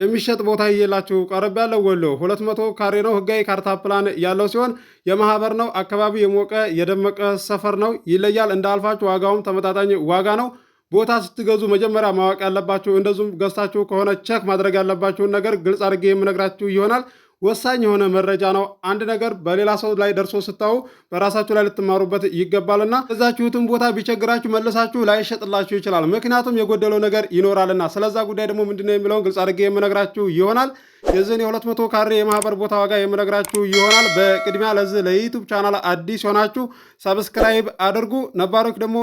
የሚሸጥ ቦታ ይየላችሁ ቀረብ ያለው ወሎ 200 ካሬ ነው። ህጋዊ ካርታ ፕላን ያለው ሲሆን የማህበር ነው። አካባቢው የሞቀ የደመቀ ሰፈር ነው። ይለያል። እንዳልፋችሁ ዋጋውም ተመጣጣኝ ዋጋ ነው። ቦታ ስትገዙ መጀመሪያ ማወቅ ያለባችሁ እንደዚሁም ገዝታችሁ ከሆነ ቼክ ማድረግ ያለባችሁን ነገር ግልጽ አድርጌ የምነግራችሁ ይሆናል። ወሳኝ የሆነ መረጃ ነው። አንድ ነገር በሌላ ሰው ላይ ደርሶ ስታዩ በራሳችሁ ላይ ልትማሩበት ይገባልና እዛችሁትን ቦታ ቢቸግራችሁ መልሳችሁ ላይሸጥላችሁ ይችላል። ምክንያቱም የጎደለው ነገር ይኖራልና። ስለዛ ጉዳይ ደግሞ ምንድነው የሚለውን ግልጽ አድርጌ የምነግራችሁ ይሆናል። የዚህን የ200 ካሬ የማህበር ቦታ ዋጋ የምነግራችሁ ይሆናል። በቅድሚያ ለዚህ ለዩቲዩብ ቻናል አዲስ ሆናችሁ ሰብስክራይብ አድርጉ። ነባሮች ደግሞ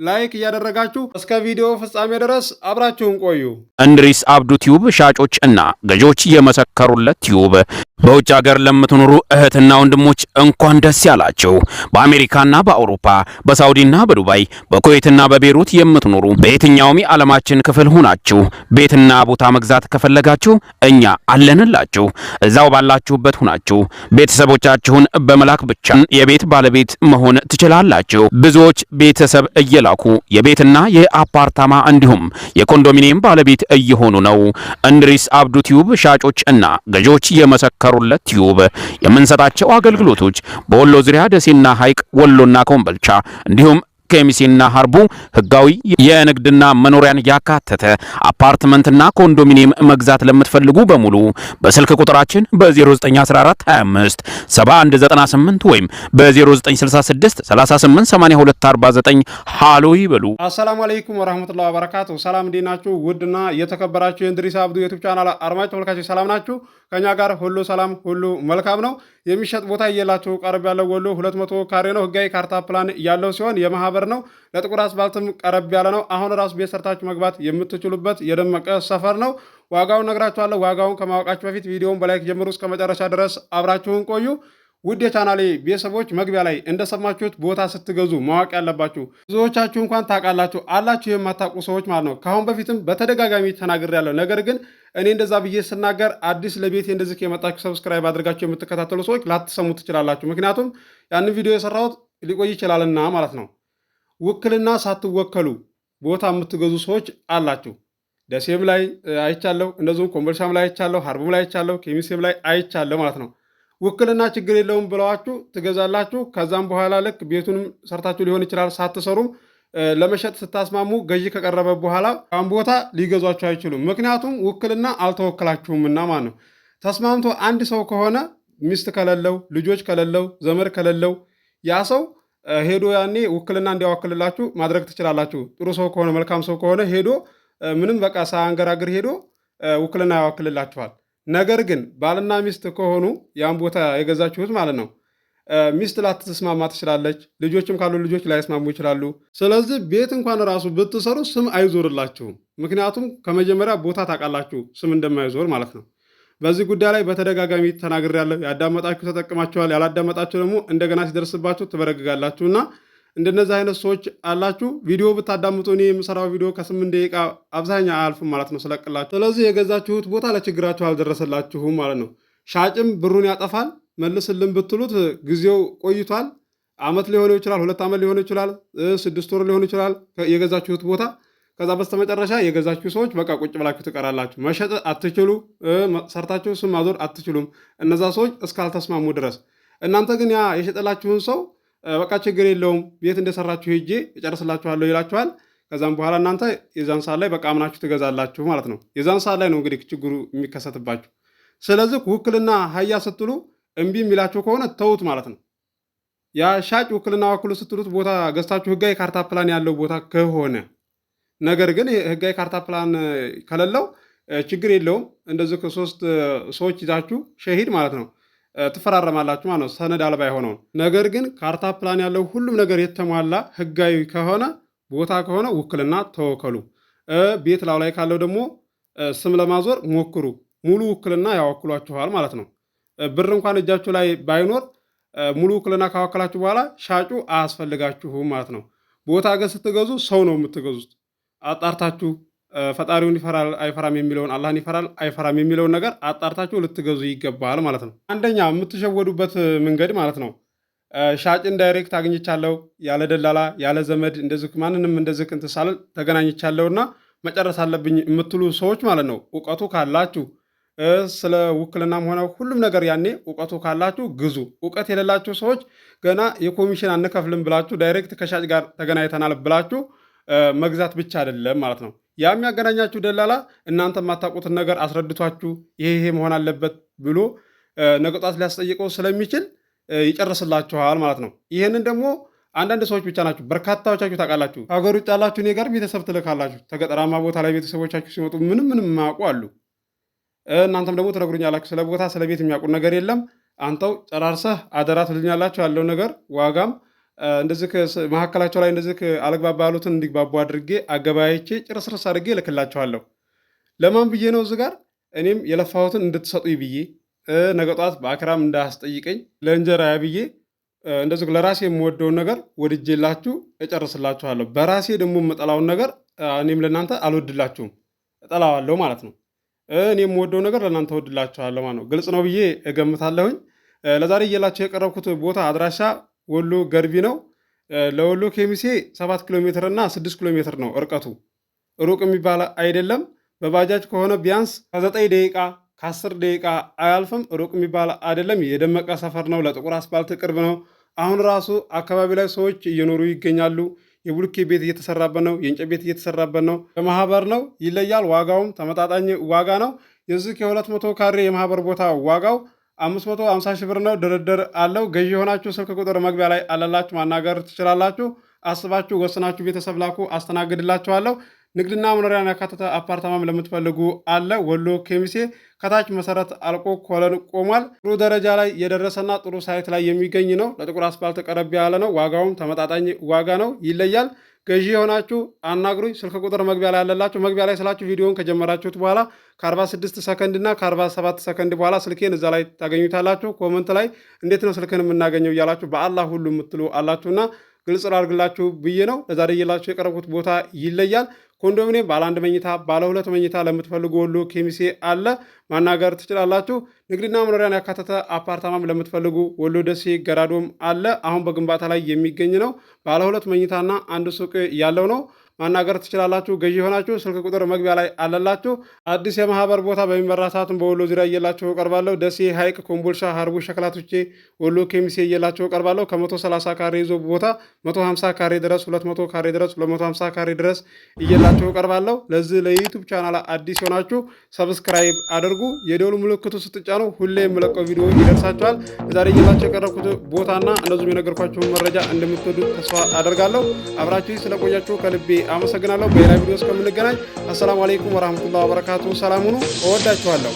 ላይክ እያደረጋችሁ እስከ ቪዲዮ ፍጻሜ ድረስ አብራችሁን ቆዩ። እንድሪስ አብዱ ቲዩብ ሻጮች እና ገዢዎች የመሰከሩለት ቲዩብ በውጭ ሀገር ለምትኖሩ እህትና ወንድሞች እንኳን ደስ ያላችሁ። በአሜሪካና በአውሮፓ በሳውዲና በዱባይ በኩዌትና በቤሩት የምትኖሩ በየትኛውም የዓለማችን ክፍል ሆናችሁ ቤትና ቦታ መግዛት ከፈለጋችሁ እኛ አለንላችሁ። እዛው ባላችሁበት ሆናችሁ ቤተሰቦቻችሁን በመላክ ብቻ የቤት ባለቤት መሆን ትችላላችሁ። ብዙዎች ቤተሰብ እየላኩ የቤትና የአፓርታማ እንዲሁም የኮንዶሚኒየም ባለቤት እየሆኑ ነው። እንድሪስ አብዱ ቲዩብ ሻጮች እና ገዢዎች የመሰከሩለት ቲዩብ የምንሰጣቸው አገልግሎቶች በወሎ ዙሪያ ደሴና ሐይቅ፣ ወሎና ኮምቦልቻ እንዲሁም ከሚሴና ሀርቡ ህጋዊ የንግድና መኖሪያን ያካተተ አፓርትመንትና ኮንዶሚኒየም መግዛት ለምትፈልጉ በሙሉ በስልክ ቁጥራችን በ0914 25 7198 ወይም በ0966 388249 ሃሎ ይበሉ። አሰላሙ አለይኩም ወራህመቱላሂ ወበረካቱ። ሰላም እንዴት ናችሁ? ውድና የተከበራችሁ የእንድሪስ አብዱ ዩቲዩብ ቻናል አድማጭ ተመልካቾች ሰላም ናችሁ? ከኛ ጋር ሁሉ ሰላም ሁሉ መልካም ነው። የሚሸጥ ቦታ ይየላችሁ ቀረብ ያለው ወሎ 200 ካሬ ነው። ህጋዊ ካርታ ፕላን ያለው ሲሆን የማህበር ነው። ለጥቁር አስፋልትም ቀረብ ያለ ነው። አሁን ራሱ ቤት ሰርታችሁ መግባት የምትችሉበት የደመቀ ሰፈር ነው። ዋጋውን ነግራችኋለሁ። ዋጋውን ከማወቃችሁ በፊት ቪዲዮውን በላይክ ጀምሩ፣ እስከ መጨረሻ ድረስ አብራችሁን ቆዩ። ውድ የቻናሌ ቤተሰቦች መግቢያ ላይ እንደሰማችሁት ቦታ ስትገዙ ማወቅ ያለባችሁ ብዙዎቻችሁ እንኳን ታውቃላችሁ አላችሁ የማታውቁ ሰዎች ማለት ነው። ከአሁን በፊትም በተደጋጋሚ ተናግሬያለሁ። ነገር ግን እኔ እንደዛ ብዬ ስናገር አዲስ ለቤቴ እንደዚህ የመጣችሁ ሰብስክራይብ አድርጋችሁ የምትከታተሉ ሰዎች ላትሰሙ ትችላላችሁ። ምክንያቱም ያንን ቪዲዮ የሰራሁት ሊቆይ ይችላልና ማለት ነው። ውክልና ሳትወከሉ ቦታ የምትገዙ ሰዎች አላችሁ። ደሴም ላይ አይቻለሁ፣ እንደዚሁም ኮምቦልቻም ላይ አይቻለሁ፣ ሀርቡም ላይ አይቻለሁ፣ ኬሚሴም ላይ አይቻለሁ ማለት ነው። ውክልና ችግር የለውም ብለዋችሁ ትገዛላችሁ። ከዛም በኋላ ልክ ቤቱንም ሰርታችሁ ሊሆን ይችላል ሳትሰሩም ለመሸጥ ስታስማሙ ገዢ ከቀረበ በኋላ ያን ቦታ ሊገዟችሁ አይችሉም። ምክንያቱም ውክልና አልተወክላችሁምና ማለት ነው። ተስማምቶ አንድ ሰው ከሆነ ሚስት ከሌለው፣ ልጆች ከሌለው፣ ዘመድ ከሌለው ያ ሰው ሄዶ ያኔ ውክልና እንዲያወክልላችሁ ማድረግ ትችላላችሁ። ጥሩ ሰው ከሆነ መልካም ሰው ከሆነ ሄዶ ምንም በቃ ሳያንገራግር ሄዶ ውክልና ያወክልላችኋል። ነገር ግን ባልና ሚስት ከሆኑ ያን ቦታ የገዛችሁት ማለት ነው ሚስት ላትስማማ ትችላለች። ልጆችም ካሉ ልጆች ላይስማሙ ይችላሉ። ስለዚህ ቤት እንኳን ራሱ ብትሰሩ ስም አይዞርላችሁም። ምክንያቱም ከመጀመሪያ ቦታ ታውቃላችሁ ስም እንደማይዞር ማለት ነው። በዚህ ጉዳይ ላይ በተደጋጋሚ ተናግሬያለሁ። ያዳመጣችሁ ተጠቅማችኋል፣ ያላዳመጣችሁ ደግሞ እንደገና ሲደርስባችሁ ትበረግጋላችሁና እንደነዚህ አይነት ሰዎች አላችሁ። ቪዲዮ ብታዳምጡ እኔ የምሰራው ቪዲዮ ከ8 ደቂቃ አብዛኛ አያልፍም ማለት ነው ስለቅላችሁ። ስለዚህ የገዛችሁት ቦታ ለችግራችሁ አልደረሰላችሁም ማለት ነው። ሻጭም ብሩን ያጠፋል። መልስልን ብትሉት ጊዜው ቆይቷል። ዓመት ሊሆነው ይችላል፣ 2 ዓመት ሊሆነው ይችላል፣ 6 ወር ሊሆነው ይችላል የገዛችሁት ቦታ። ከዛ በስተመጨረሻ የገዛችሁ ሰዎች በቃ ቁጭ ብላችሁ ትቀራላችሁ። መሸጥ አትችሉ፣ ሰርታችሁ ስም ማዞር አትችሉም፣ እነዛ ሰዎች እስካልተስማሙ ድረስ። እናንተ ግን ያ የሸጠላችሁን ሰው በቃ ችግር የለውም ቤት እንደሰራችሁ ሄጄ እጨርስላችኋለሁ ይላችኋል። ከዛም በኋላ እናንተ የዛን ሰዓት ላይ በቃ አምናችሁ ትገዛላችሁ ማለት ነው። የዛን ሰዓት ላይ ነው እንግዲህ ችግሩ የሚከሰትባችሁ። ስለዚህ ውክልና ሀያ ስትሉ እምቢ የሚላችሁ ከሆነ ተውት ማለት ነው። ያ ሻጭ ውክልና ወክሉ ስትሉት ቦታ ገዝታችሁ ህጋዊ ካርታ ፕላን ያለው ቦታ ከሆነ፣ ነገር ግን ህጋዊ ካርታ ፕላን ከሌለው ችግር የለውም። እንደዚህ ከ3 ሰዎች ይዛችሁ ሸሂድ ማለት ነው ትፈራረማላችሁ ማለት ነው፣ ሰነድ አልባ የሆነውን። ነገር ግን ካርታ ፕላን ያለው ሁሉም ነገር የተሟላ ህጋዊ ከሆነ ቦታ ከሆነ ውክልና ተወከሉ። ቤት ላው ላይ ካለው ደግሞ ስም ለማዞር ሞክሩ። ሙሉ ውክልና ያወክሏችኋል ማለት ነው። ብር እንኳን እጃችሁ ላይ ባይኖር ሙሉ ውክልና ካወከላችሁ በኋላ ሻጩ አያስፈልጋችሁም ማለት ነው። ቦታ ግን ስትገዙ ሰው ነው የምትገዙት። አጣርታችሁ ፈጣሪውን ይፈራል አይፈራም የሚለውን አላህን ይፈራል አይፈራም የሚለውን ነገር አጣርታችሁ ልትገዙ ይገባል ማለት ነው። አንደኛ የምትሸወዱበት መንገድ ማለት ነው ሻጭን ዳይሬክት አግኝቻለሁ ያለ ደላላ ያለ ዘመድ እንደዚህ ማንንም እንደዚህ እንትን ሳልል ተገናኝቻለሁና መጨረስ አለብኝ የምትሉ ሰዎች ማለት ነው እውቀቱ ካላችሁ ስለ ውክልናም ሆነ ሁሉም ነገር ያኔ እውቀቱ ካላችሁ ግዙ። እውቀት የሌላችሁ ሰዎች ገና የኮሚሽን አንከፍልም ብላችሁ ዳይሬክት ከሻጭ ጋር ተገናኝተናል ብላችሁ መግዛት ብቻ አይደለም ማለት ነው። ያ የሚያገናኛችሁ ደላላ እናንተ የማታውቁትን ነገር አስረድቷችሁ ይሄ መሆን አለበት ብሎ ነገ ጧት ሊያስጠይቀው ስለሚችል ይጨርስላችኋል ማለት ነው። ይህንን ደግሞ አንዳንድ ሰዎች ብቻ ናችሁ፣ በርካታዎቻችሁ ታውቃላችሁ። ሀገር ውጭ ያላችሁ እኔ ጋር ቤተሰብ ትልካላችሁ። ተገጠራማ ቦታ ላይ ቤተሰቦቻችሁ ሲመጡ ምንም የማያውቁ አሉ። እናንተም ደግሞ ትነግሩኛላችሁ ስለ ቦታ ስለ ቤት የሚያውቁ ነገር የለም። አንተው ጨራርሰህ አደራ ትልኛላችሁ ያለው ነገር ዋጋም እንደዚህ መካከላቸው ላይ እንደዚህ አለግባባ ያሉትን እንዲግባቡ አድርጌ አገባያቼ ጭርስርስ አድርጌ እልክላችኋለሁ። ለማን ብዬ ነው? እዚህ ጋር እኔም የለፋሁትን እንድትሰጡኝ ብዬ ነገ ጧት በአክራም እንዳያስጠይቀኝ ለእንጀራ ብዬ እንደዚህ ለራሴ የምወደውን ነገር ወድጄላችሁ እጨርስላችኋለሁ። በራሴ ደግሞ የምጠላውን ነገር እኔም ለእናንተ አልወድላችሁም፣ እጠላዋለሁ ማለት ነው። እኔ የምወደው ነገር ለእናንተ ወድላችኋለሁ ማለት ነው። ግልጽ ነው ብዬ እገምታለሁኝ። ለዛሬ እየላችሁ የቀረብኩት ቦታ አድራሻ ወሎ ገርቢ ነው። ለወሎ ኬሚሴ 7 ኪሎ ሜትር እና 6 ኪሎ ሜትር ነው እርቀቱ። ሩቅ የሚባል አይደለም። በባጃጅ ከሆነ ቢያንስ ከ9 ደቂቃ ከ10 ደቂቃ አያልፍም። ሩቅ የሚባል አይደለም። የደመቀ ሰፈር ነው። ለጥቁር አስፋልት ቅርብ ነው። አሁን ራሱ አካባቢ ላይ ሰዎች እየኖሩ ይገኛሉ። የብሎኬ ቤት እየተሰራበት ነው። የእንጨት ቤት እየተሰራበት ነው። በማህበር ነው። ይለያል። ዋጋውም ተመጣጣኝ ዋጋ ነው። የዚህ የ200 ካሬ የማህበር ቦታ ዋጋው 550 ሺህ ብር ነው። ድርድር አለው። ገዢ የሆናችሁ ስልክ ቁጥር መግቢያ ላይ አለላችሁ፣ ማናገር ትችላላችሁ። አስባችሁ ወስናችሁ ቤተሰብ ላኩ፣ አስተናግድላችኋለሁ። ንግድና መኖሪያን ያካተተ አፓርታማም ለምትፈልጉ አለ። ወሎ ኬሚሴ ከታች መሰረት አልቆ ኮለን ቆሟል። ጥሩ ደረጃ ላይ የደረሰና ጥሩ ሳይት ላይ የሚገኝ ነው። ለጥቁር አስፋልት ቀረብ ያለ ነው። ዋጋውም ተመጣጣኝ ዋጋ ነው። ይለያል። ገዢ የሆናችሁ አናግሩኝ። ስልክ ቁጥር መግቢያ ላይ ያለላችሁ። መግቢያ ላይ ስላችሁ ቪዲዮን ከጀመራችሁት በኋላ ከ46 ሰከንድ እና ከ47 ሰከንድ በኋላ ስልኬን እዛ ላይ ታገኙታላችሁ። ኮመንት ላይ እንዴት ነው ስልክን የምናገኘው እያላችሁ በአላህ ሁሉ የምትሉ አላችሁና ግልጽ ላድርግላችሁ ብዬ ነው። ለዛሬ እየላችሁ የቀረብኩት ቦታ ይለያል። ኮንዶሚኒየም ባለ 1 መኝታ ባለ 2 መኝታ ለምትፈልጉ ወሎ ኬሚሴ አለ፣ ማናገር ትችላላችሁ። ንግድና መኖሪያን ያካተተ አፓርታማም ለምትፈልጉ ወሎ ደሴ ገራዶም አለ። አሁን በግንባታ ላይ የሚገኝ ነው። ባለ 2 መኝታና 1 ሱቅ ያለው ነው። ማናገር ትችላላችሁ። ገዢ የሆናችሁ ስልክ ቁጥር መግቢያ ላይ አለላችሁ። አዲስ የማህበር ቦታ በሚመራ ሰዓትም በወሎ ዙሪያ እየላችሁ እቀርባለሁ። ደሴ፣ ሐይቅ፣ ኮምቦልሻ፣ ሀርቡ፣ ሸክላቶቼ፣ ወሎ ኬሚሴ እየላችሁ እቀርባለሁ። ከ130 ካሬ ይዞ ቦታ 150 ካሬ ድረስ 200 ካሬ ድረስ 250 ካሬ ድረስ እየላችሁ እቀርባለሁ። ለዚህ ለዩቲዩብ ቻናል አዲስ የሆናችሁ ሰብስክራይብ አድርጉ። የደወል ምልክቱ ስትጫኑ ሁሌ የምለቀው ቪዲዮ ይደርሳችኋል። ዛሬ እየላችሁ የቀረብኩት ቦታና እንደዚሁም የነገርኳችሁን መረጃ እንደምትወዱት ተስፋ አደርጋለሁ። አብራችሁ ስለቆያችሁ ከልቤ አመሰግናለሁ። በሌላ ቪዲዮ እስከምንገናኝ አሰላሙ አለይኩም ወራህመቱላሂ ወበረካቱ። ሰላም ሁኑ። እወዳችኋለሁ።